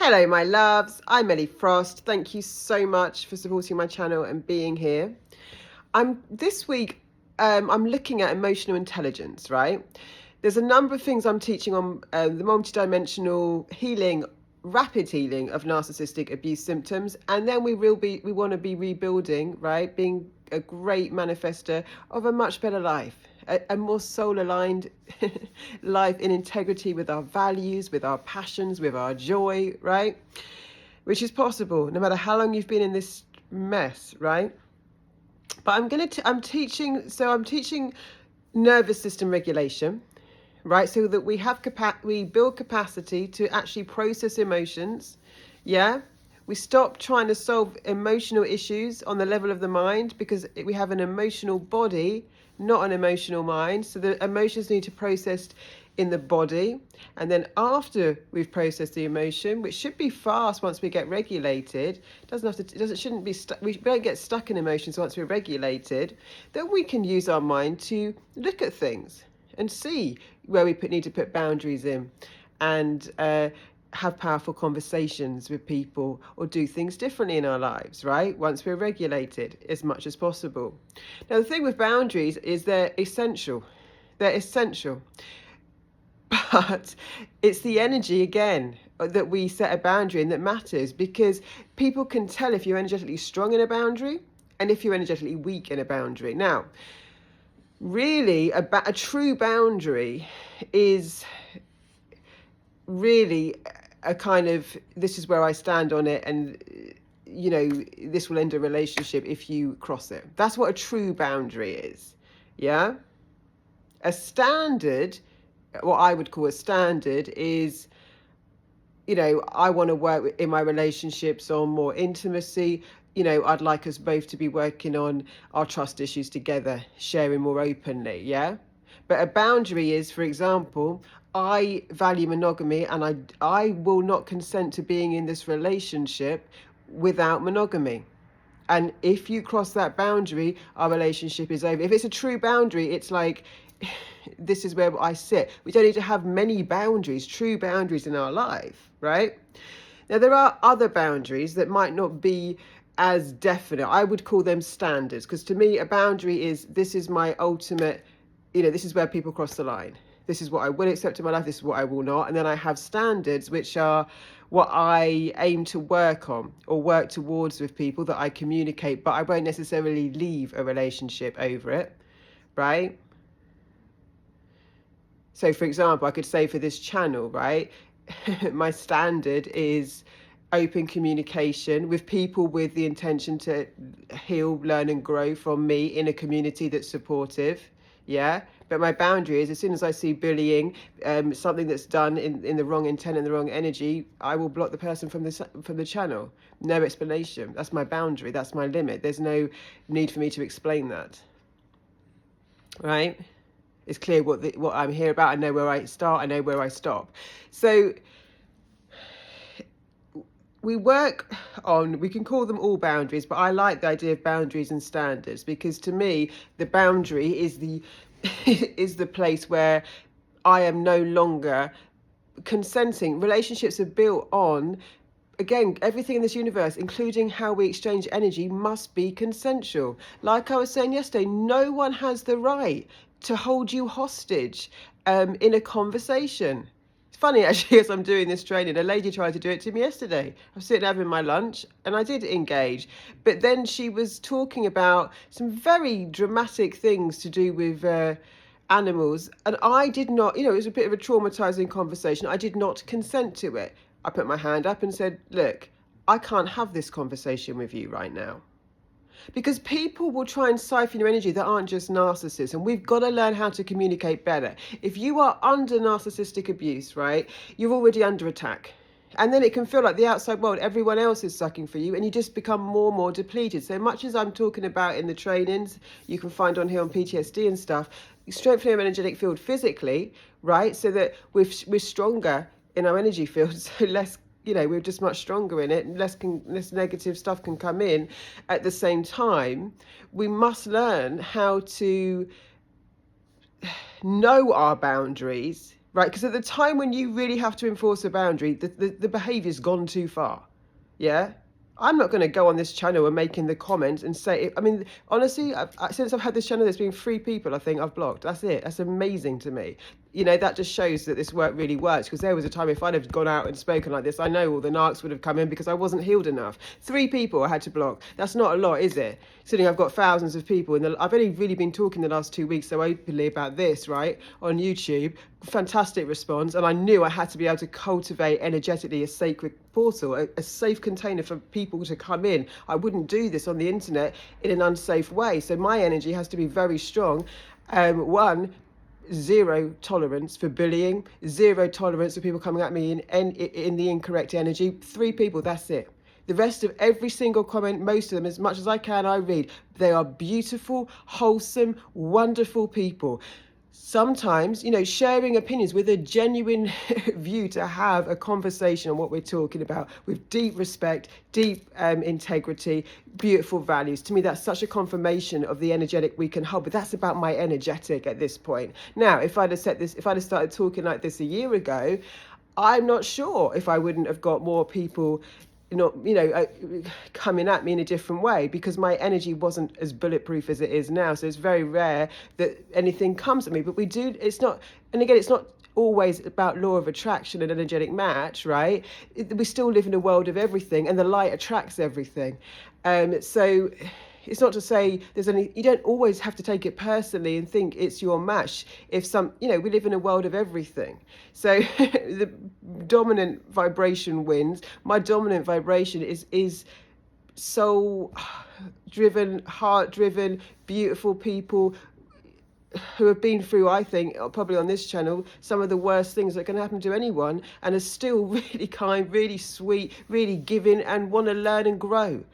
Hello, my loves. I'm Ellie Frost. Thank you so much for supporting my channel and being here. This week, I'm looking at emotional intelligence, right? There's a number of things I'm teaching on the multidimensional healing, rapid healing of narcissistic abuse symptoms, and then we want to be rebuilding, right? Being a great manifester of a much better life. A more soul-aligned life in integrity with our values, with our passions, with our joy, right? Which is possible no matter how long you've been in this mess, right? But I'm teaching nervous system regulation, right? So that we build capacity to actually process emotions, yeah? We stop trying to solve emotional issues on the level of the mind because we have an emotional body, not an emotional mind. So the emotions need to process in the body. And then after we've processed the emotion, which should be fast once we get regulated, we don't get stuck in emotions once we're regulated, then we can use our mind to look at things and see where we need to put boundaries in and have powerful conversations with people or do things differently in our lives, right? Once we're regulated as much as possible. Now, the thing with boundaries is they're essential. They're essential. But it's the energy, again, that we set a boundary in that matters, because people can tell if you're energetically strong in a boundary and if you're energetically weak in a boundary. Now, really, a true boundary is really a kind of, this is where I stand on it, and this will end a relationship if you cross it. That's what a true boundary is. Yeah. A standard, what I would call a standard, is, I want to work in my relationships on more intimacy. I'd like us both to be working on our trust issues together, sharing more openly, yeah? But a boundary is, for example, I value monogamy and I will not consent to being in this relationship without monogamy. And if you cross that boundary, our relationship is over. If it's a true boundary, it's like, this is where I sit. We don't need to have many boundaries, true boundaries in our life, right? Now, there are other boundaries that might not be as definite. I would call them standards, because to me, a boundary is, this is my ultimate, this is where people cross the line. This is what I will accept in my life. This is what I will not. And then I have standards, which are what I aim to work on or work towards with people that I communicate, but I won't necessarily leave a relationship over it, right? So, for example, I could say for this channel, right, my standard is open communication with people with the intention to heal, learn and grow from me in a community that's supportive. Yeah. But my boundary is, as soon as I see bullying, something that's done in the wrong intent and the wrong energy, I will block the person from the channel. No explanation. That's my boundary. That's my limit. There's no need for me to explain that. Right? It's clear what I'm here about. I know where I start. I know where I stop. So we can call them all boundaries, but I like the idea of boundaries and standards, because to me, the boundary is is the place where I am no longer consenting. Relationships are built on, again, everything in this universe, including how we exchange energy, must be consensual. Like I was saying yesterday, no one has the right to hold you hostage in a conversation. It's funny, actually, as I'm doing this training, a lady tried to do it to me yesterday. I was sitting having my lunch and I did engage. But then she was talking about some very dramatic things to do with animals. And I did not, it was a bit of a traumatizing conversation. I did not consent to it. I put my hand up and said, look, I can't have this conversation with you right now. Because people will try and siphon your energy that aren't just narcissists, and we've got to learn how to communicate better. If you are under narcissistic abuse, right, you're already under attack. And then it can feel like the outside world, everyone else is sucking for you, and you just become more and more depleted. So much as I'm talking about in the trainings, you can find on here on PTSD and stuff, strengthening our energetic field physically, right, so that we're stronger in our energy field, so less, we're just much stronger in it, and less negative stuff can come in. At the same time, we must learn how to know our boundaries, right? Because at the time when you really have to enforce a boundary, the behavior's gone too far. Yeah. I'm not going to go on this channel and making the comments and say, I mean, honestly, since I've had this channel, there's been 3 people I think I've blocked. That's it. That's amazing to me. You know, that just shows that this work really works, because there was a time if I'd have gone out and spoken like this, I know all the narcs would have come in because I wasn't healed enough. 3 people I had to block. That's not a lot, is it? Sitting, I've got thousands of people, and I've only really been talking the last 2 weeks so openly about this, right, on YouTube. Fantastic response, and I knew I had to be able to cultivate energetically a sacred portal, a safe container for people to come in. I wouldn't do this on the internet in an unsafe way, so my energy has to be very strong. 1, 0 tolerance for bullying, 0 tolerance for people coming at me in the incorrect energy. 3 people, that's it. The rest of every single comment, most of them, as much as I can, I read. They are beautiful, wholesome, wonderful people. Sometimes, you know, sharing opinions with a genuine view to have a conversation on what we're talking about with deep respect, deep integrity, beautiful values. To me, that's such a confirmation of the energetic we can hold. But that's about my energetic at this point. Now, if I'd have started talking like this a year ago, I'm not sure if I wouldn't have got more people coming at me in a different way, because my energy wasn't as bulletproof as it is now. So it's very rare that anything comes at me. But we do, it's not, and again, it's not always about law of attraction and energetic match, right? We still live in a world of everything, and the light attracts everything. So it's not to say you don't always have to take it personally and think it's your match. If we live in a world of everything. So the dominant vibration wins. My dominant vibration is soul driven, heart driven, beautiful people who have been through, I think, probably on this channel, some of the worst things that can happen to anyone, and are still really kind, really sweet, really giving, and want to learn and grow.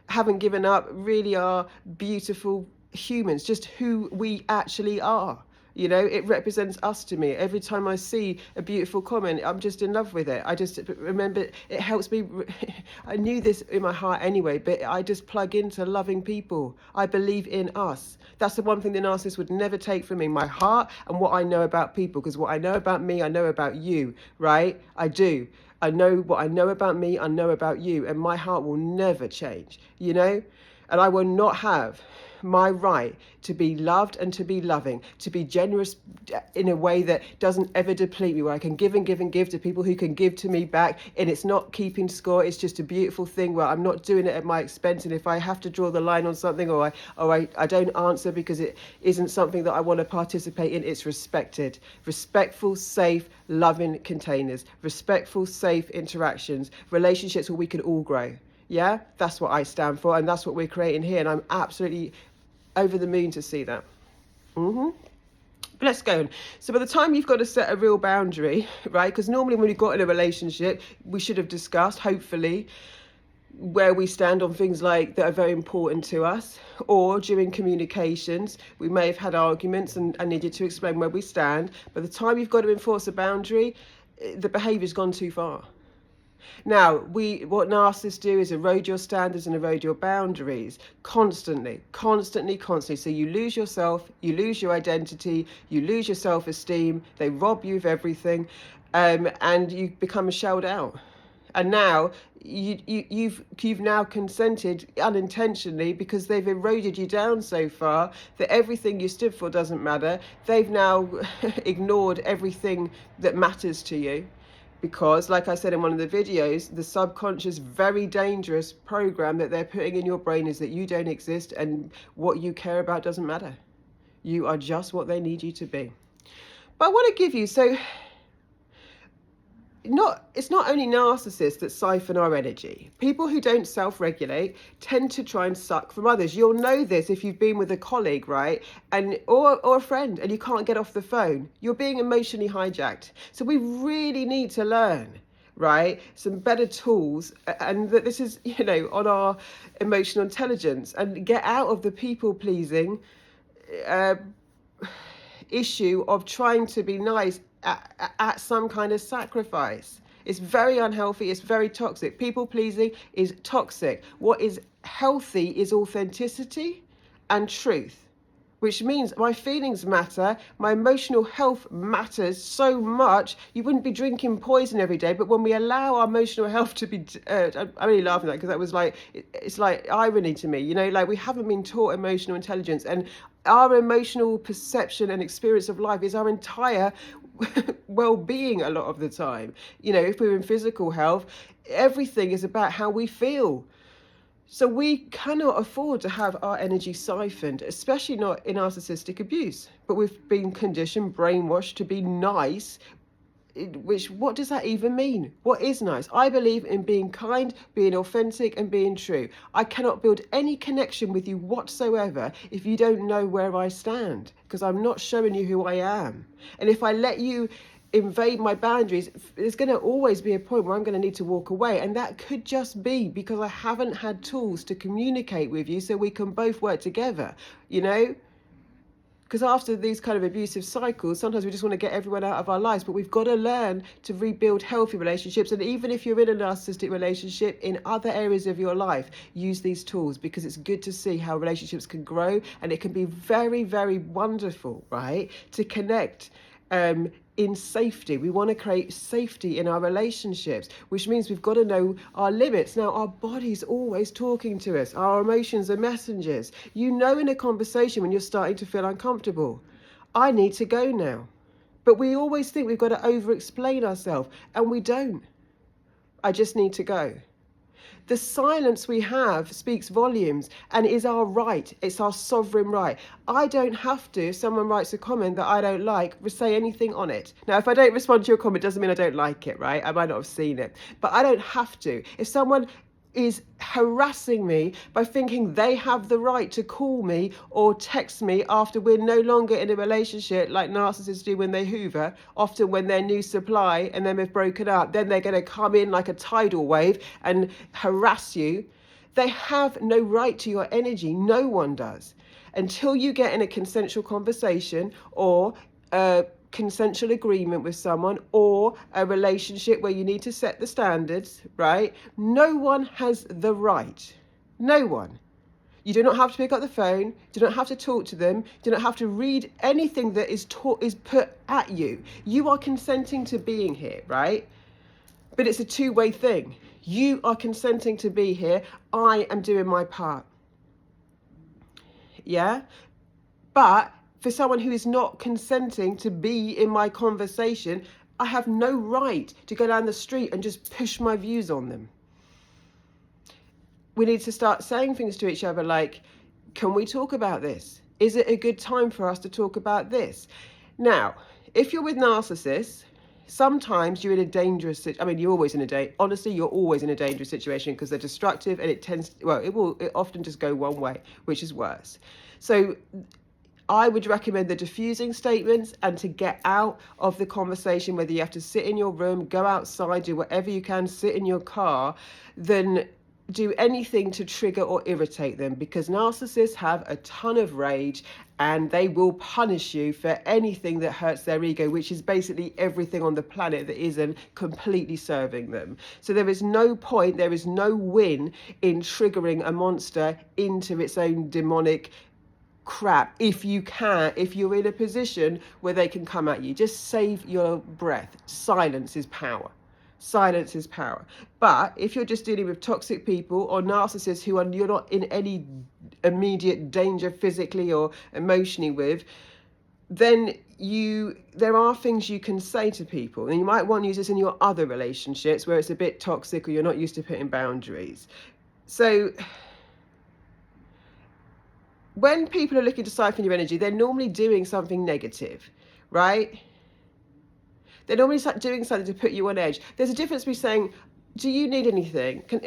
Haven't given up, really are beautiful humans, just who we actually are. You know, it represents us to me. Every time I see a beautiful comment, I'm just in love with it. I just remember it helps me. I knew this in my heart anyway, but I just plug into loving people. I believe in us. That's the one thing the narcissist would never take from me, my heart and what I know about people. Because what I know about me, I know about you, right? I do. I know what I know about me, I know about you, and my heart will never change, you know? And I will not have my right to be loved and to be loving, to be generous in a way that doesn't ever deplete me, where I can give and give and give to people who can give to me back, and it's not keeping score. It's just a beautiful thing where I'm not doing it at my expense. And if I have to draw the line on something, or I don't answer because it isn't something that I want to participate in, it's respected. Respectful, safe, loving containers, respectful, safe interactions, relationships where we can all grow. Yeah, that's what I stand for, and that's what we're creating here, and I'm absolutely over the moon to see that. But let's go on. So by the time you've got to set a real boundary, right, because normally when we've got in a relationship, we should have discussed, hopefully, where we stand on things like that are very important to us, or during communications, we may have had arguments and needed to explain where we stand. By the time you've got to enforce a boundary, the behaviour's gone too far. Now, what narcissists do is erode your standards and erode your boundaries constantly. So you lose yourself, you lose your identity, you lose your self-esteem, they rob you of everything, and you become shelled out. And now you've now consented unintentionally, because they've eroded you down so far that everything you stood for doesn't matter. They've now ignored everything that matters to you. Because, like I said in one of the videos, the subconscious, very dangerous program that they're putting in your brain is that you don't exist, and what you care about doesn't matter. You are just what they need you to be. But I want to give you, it's not only narcissists that siphon our energy. People who don't self-regulate tend to try and suck from others. You'll know this if you've been with a colleague, right? Or a friend, and you can't get off the phone. You're being emotionally hijacked. So we really need to learn, right, some better tools, and that this is, on our emotional intelligence, and get out of the people-pleasing issue of trying to be nice at some kind of sacrifice. It's very unhealthy. It's very toxic. People pleasing is toxic. What is healthy is authenticity and truth, which means my feelings matter, my emotional health matters so much. You wouldn't be drinking poison every day, but when we allow our emotional health to be, I'm only laughing at that because that was like, it's like irony to me, you know, like we haven't been taught emotional intelligence, and our emotional perception and experience of life is our entire well-being a lot of the time. You know, if we're in physical health, everything is about how we feel. So we cannot afford to have our energy siphoned, especially not in narcissistic abuse. But we've been conditioned, brainwashed to be nice, which, what does that even mean? What is nice? I believe in being kind, being authentic, and being true. I cannot build any connection with you whatsoever if you don't know where I stand, because I'm not showing you who I am. And if I let you invade my boundaries, there's going to always be a point where I'm going to need to walk away, and that could just be because I haven't had tools to communicate with you so we can both work together, you know. Because after these kind of abusive cycles, sometimes we just want to get everyone out of our lives, but we've got to learn to rebuild healthy relationships. And even if you're in a narcissistic relationship, in other areas of your life, use these tools, because it's good to see how relationships can grow, and it can be very, very wonderful, right, to connect in safety. We want to create safety in our relationships, which means we've got to know our limits. Now, our body's always talking to us. Our emotions are messengers. You know, in a conversation when you're starting to feel uncomfortable, I need to go now. But we always think we've got to over-explain ourselves, and we don't. I just need to go. The silence we have speaks volumes and is our right. It's our sovereign right. I don't have to, if someone writes a comment that I don't like, say anything on it. Now, if I don't respond to your comment, doesn't mean I don't like it, right? I might not have seen it, but I don't have to. If someone is harassing me by thinking they have the right to call me or text me after we're no longer in a relationship, like narcissists do when they hoover, often when they're new supply and then they've broken up, then they're going to come in like a tidal wave and harass you. They have no right to your energy. No one does. Until you get in a consensual conversation or consensual agreement with someone, or a relationship where you need to set the standards, right? No one has the right. No one. You do not have to pick up the phone. Do not have to talk to them. Do not have to read anything that is put at you. You are consenting to being here, right? But it's a two-way thing. You are consenting to be here. I am doing my part. Yeah? But for someone who is not consenting to be in my conversation, I have no right to go down the street and just push my views on them. We need to start saying things to each other like, can we talk about this? Is it a good time for us to talk about this? Now, if you're with narcissists, sometimes you're in a dangerous situation. I mean, you're always in honestly, you're always in a dangerous situation, because they're destructive, and it often just go one way, which is worse. So I would recommend the diffusing statements, and to get out of the conversation, whether you have to sit in your room, go outside, do whatever you can, sit in your car, then do anything to trigger or irritate them, because narcissists have a ton of rage and they will punish you for anything that hurts their ego, which is basically everything on the planet that isn't completely serving them. So there is no point, there is no win in triggering a monster into its own demonic crap. If you're in a position where they can come at you, just save your breath. Silence is power. Silence is power. But if you're just dealing with toxic people or narcissists who you're not in any immediate danger physically or emotionally with, then there are things you can say to people, and you might want to use this in your other relationships where it's a bit toxic or you're not used to putting boundaries. So when people are looking to siphon your energy, they're normally doing something negative, right? They're normally doing something to put you on edge. There's a difference between saying, do you need anything? Can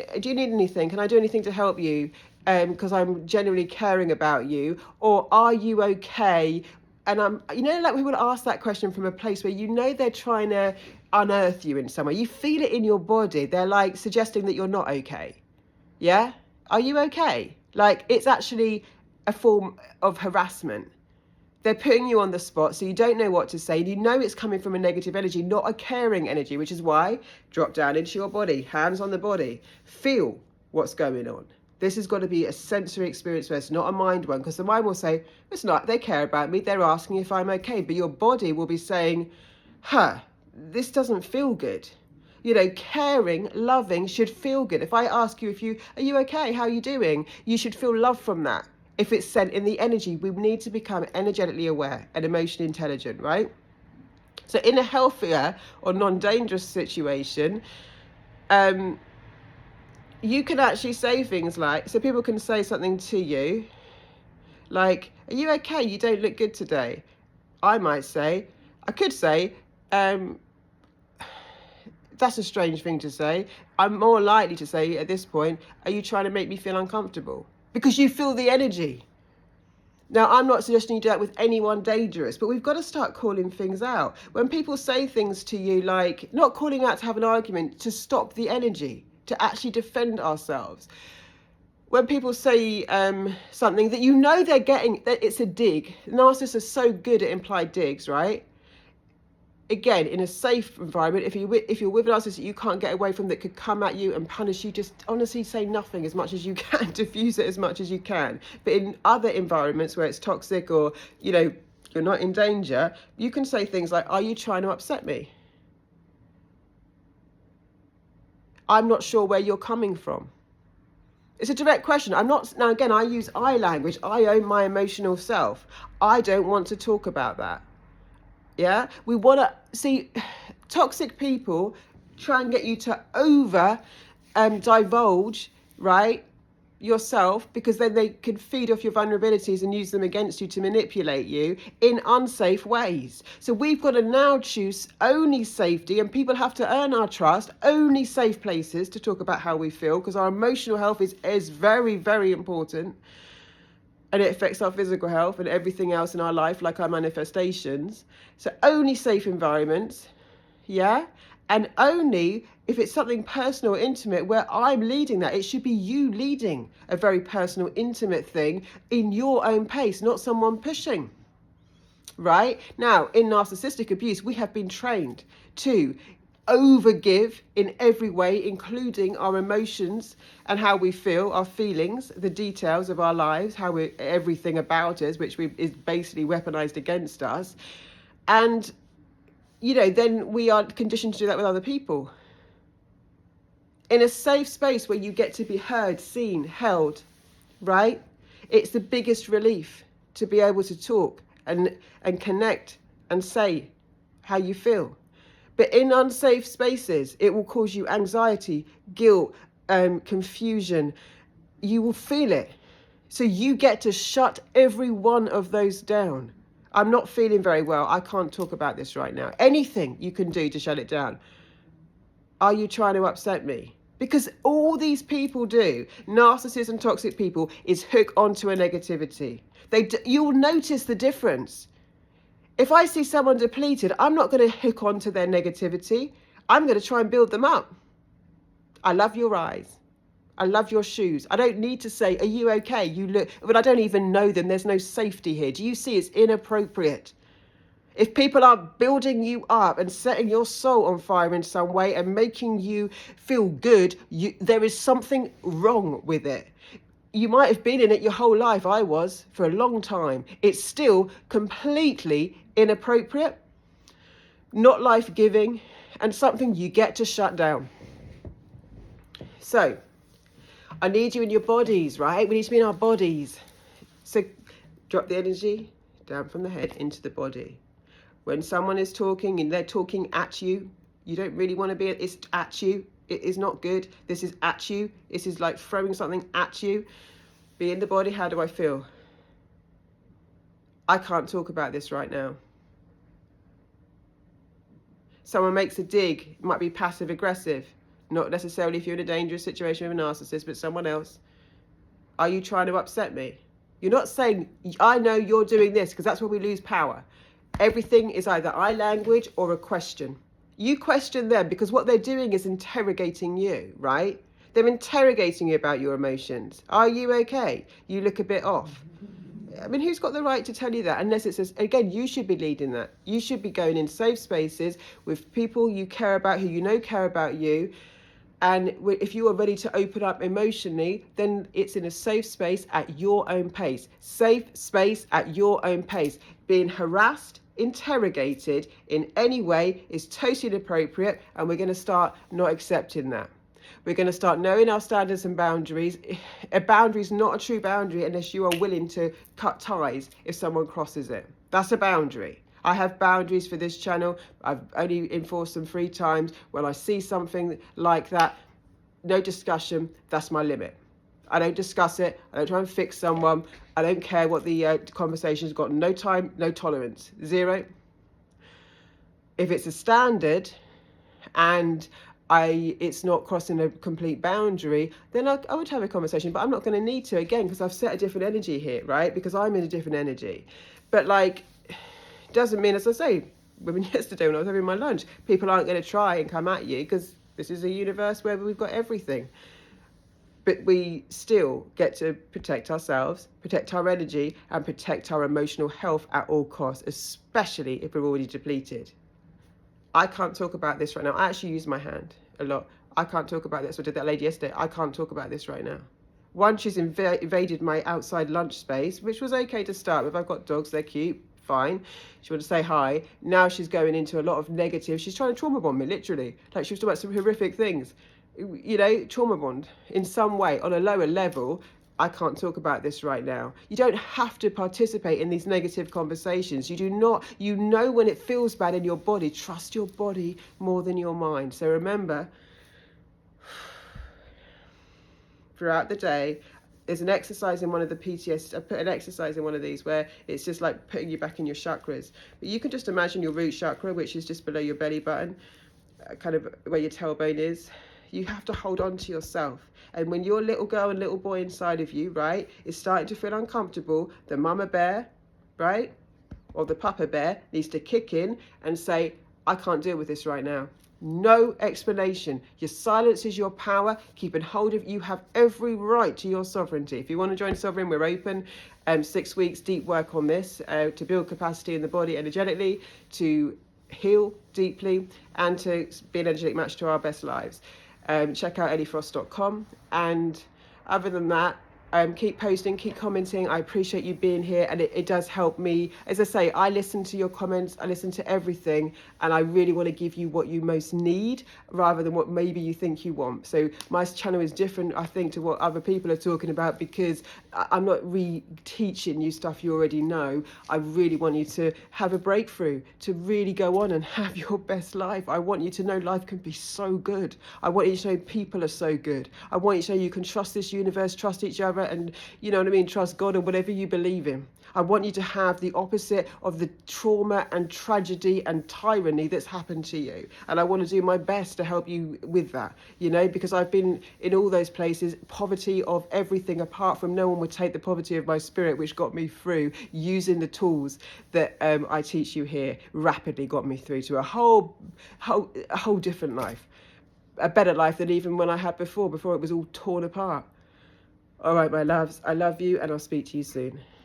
I do anything to help you? Because I'm genuinely caring about you. Or are you okay? And like we would ask that question from a place where they're trying to unearth you in some way. You feel it in your body. They're like suggesting that you're not okay. Yeah? Are you okay? Like, it's actually a form of harassment. They're putting you on the spot, so you don't know what to say. You know it's coming from a negative energy, not a caring energy, which is why drop down into your body, hands on the body, feel what's going on. This has got to be a sensory experience first, not a mind one, because the mind will say, it's not, they care about me, they're asking if I'm okay. But your body will be saying, this doesn't feel good. You know, caring, loving should feel good. If I ask you, are you okay? How are you doing? You should feel love from that. If it's sent in the energy, we need to become energetically aware and emotionally intelligent, right? So in a healthier or non-dangerous situation, you can actually say things like, so people can say something to you like, are you okay? You don't look good today. I could say, that's a strange thing to say. I'm more likely to say at this point, are you trying to make me feel uncomfortable? Because you feel the energy. Now, I'm not suggesting you do that with anyone dangerous, but we've got to start calling things out. When people say things to you like, not calling out to have an argument, to stop the energy, to actually defend ourselves. When people say something that you know they're getting, that it's a dig. Narcissists are so good at implied digs, right? Again, in a safe environment, if you're with an narcissist that you can't get away from, that could come at you and punish you, just honestly say nothing as much as you can, diffuse it as much as you can. But in other environments where it's toxic or, you know, you're not in danger, you can say things like, are you trying to upset me? I'm not sure where you're coming from. It's a direct question. Now again, I use I language. I own my emotional self. I don't want to talk about that. Yeah, we want to see toxic people try and get you to divulge, right, yourself, because then they can feed off your vulnerabilities and use them against you to manipulate you in unsafe ways. So we've got to now choose only safety, and people have to earn our trust, only safe places to talk about how we feel, because our emotional health is very, very important. And it affects our physical health and everything else in our life, like our manifestations. So only safe environments, yeah? And only if it's something personal or intimate where I'm leading that. It should be you leading a very personal, intimate thing in your own pace, not someone pushing, right? Now, in narcissistic abuse, we have been trained to overgive in every way, including our emotions and how we feel, our feelings, the details of our lives, everything about us, which is basically weaponized against us. And, you know, then we are conditioned to do that with other people. In a safe space where you get to be heard, seen, held, right? It's the biggest relief to be able to talk and connect and say how you feel. But in unsafe spaces, it will cause you anxiety, guilt, confusion. You will feel it. So you get to shut every one of those down. I'm not feeling very well. I can't talk about this right now. Anything you can do to shut it down. Are you trying to upset me? Because all these people do, narcissists and toxic people, is hook onto a negativity. You'll notice the difference. If I see someone depleted, I'm not going to hook onto their negativity. I'm going to try and build them up. I love your eyes. I love your shoes. I don't need to say, are you okay? You look, but I don't even know them. There's no safety here. Do you see it's inappropriate? If people are building you up and setting your soul on fire in some way and making you feel good, there is something wrong with it. You might have been in it your whole life. I was for a long time. It's still completely inappropriate, not life-giving, and something you get to shut down. So I need you in your bodies, right? We need to be in our bodies. So drop the energy down from the head into the body. When someone is talking and they're talking at you, you don't really want to be, it's at you. It is not good. This is at you. This is like throwing something at you. Be in the body. How do I feel? I can't talk about this right now. Someone makes a dig. It might be passive aggressive. Not necessarily if you're in a dangerous situation with a narcissist, but someone else. Are you trying to upset me? You're not saying, I know you're doing this, because that's where we lose power. Everything is either I language or a question. You question them because what they're doing is interrogating you, right? They're interrogating you about your emotions. Are you okay? You look a bit off. I mean, who's got the right to tell you that? Unless it says, again, you should be leading that. You should be going in safe spaces with people you care about, who you know care about you, And if you are ready to open up emotionally, then it's in a safe space at your own pace. Safe space at your own pace. Being harassed, interrogated in any way is totally inappropriate, and we're going to start not accepting that. We're going to start knowing our standards and boundaries. A boundary is not a true boundary unless you are willing to cut ties if someone crosses it. That's a boundary. I have boundaries for this channel. I've only enforced them 3 times. When I see something like that, no discussion, that's my limit. I don't discuss it. I don't try and fix someone. I don't care what the conversation's got. No time, no tolerance. 0. If it's a standard and it's not crossing a complete boundary, then I would have a conversation, but I'm not going to need to, again, because I've set a different energy here, right? Because I'm in a different energy. But like, doesn't mean, as I say, women yesterday when I was having my lunch, people aren't going to try and come at you, because this is a universe where we've got everything. But we still get to protect ourselves, protect our energy, and protect our emotional health at all costs, especially if we're already depleted. I can't talk about this right now. I actually use my hand a lot. I can't talk about this. I did that lady yesterday. I can't talk about this right now. One, she's invaded my outside lunch space, which was okay to start with. I've got dogs, they're cute, fine. She wanted to say hi. Now she's going into a lot of negative. She's trying to trauma bond me, literally. Like, she was talking about some horrific things. You know, trauma bond in some way on a lower level. I can't talk about this right now. You don't have to participate in these negative conversations. You do not. You know when it feels bad in your body. Trust your body more than your mind. So remember, throughout the day, there's an exercise in one of the PTS. I put an exercise in one of these where it's just like putting you back in your chakras. But you can just imagine your root chakra, which is just below your belly button, kind of where your tailbone is. You have to hold on to yourself. And when your little girl and little boy inside of you, right, is starting to feel uncomfortable, the mama bear, right, or the papa bear needs to kick in and say, I can't deal with this right now. No explanation. Your silence is your power. Keeping hold of you have every right to your sovereignty. If you want to join Sovereign, we're open. 6 weeks deep work on this to build capacity in the body energetically, to heal deeply, and to be an energetic match to our best lives. Check out elliefrost.com, and other than that, keep posting, keep commenting. I appreciate you being here, and it does help me. As I say, I listen to your comments, I listen to everything, and I really want to give you what you most need rather than what maybe you think you want. So my channel is different, I think, to what other people are talking about, because I'm not re-teaching you stuff you already know. I really want you to have a breakthrough, to really go on and have your best life. I want you to know life can be so good. I want you to know people are so good. I want you to know you can trust this universe, trust each other, and you know what I mean, trust God or whatever you believe in. I want you to have the opposite of the trauma and tragedy and tyranny that's happened to you. And I want to do my best to help you with that, you know, because I've been in all those places, poverty of everything apart from no one would take the poverty of my spirit, which got me through using the tools that I teach you here, rapidly got me through to a whole different life, a better life than even when I had before it was all torn apart. All right, my loves, I love you, and I'll speak to you soon.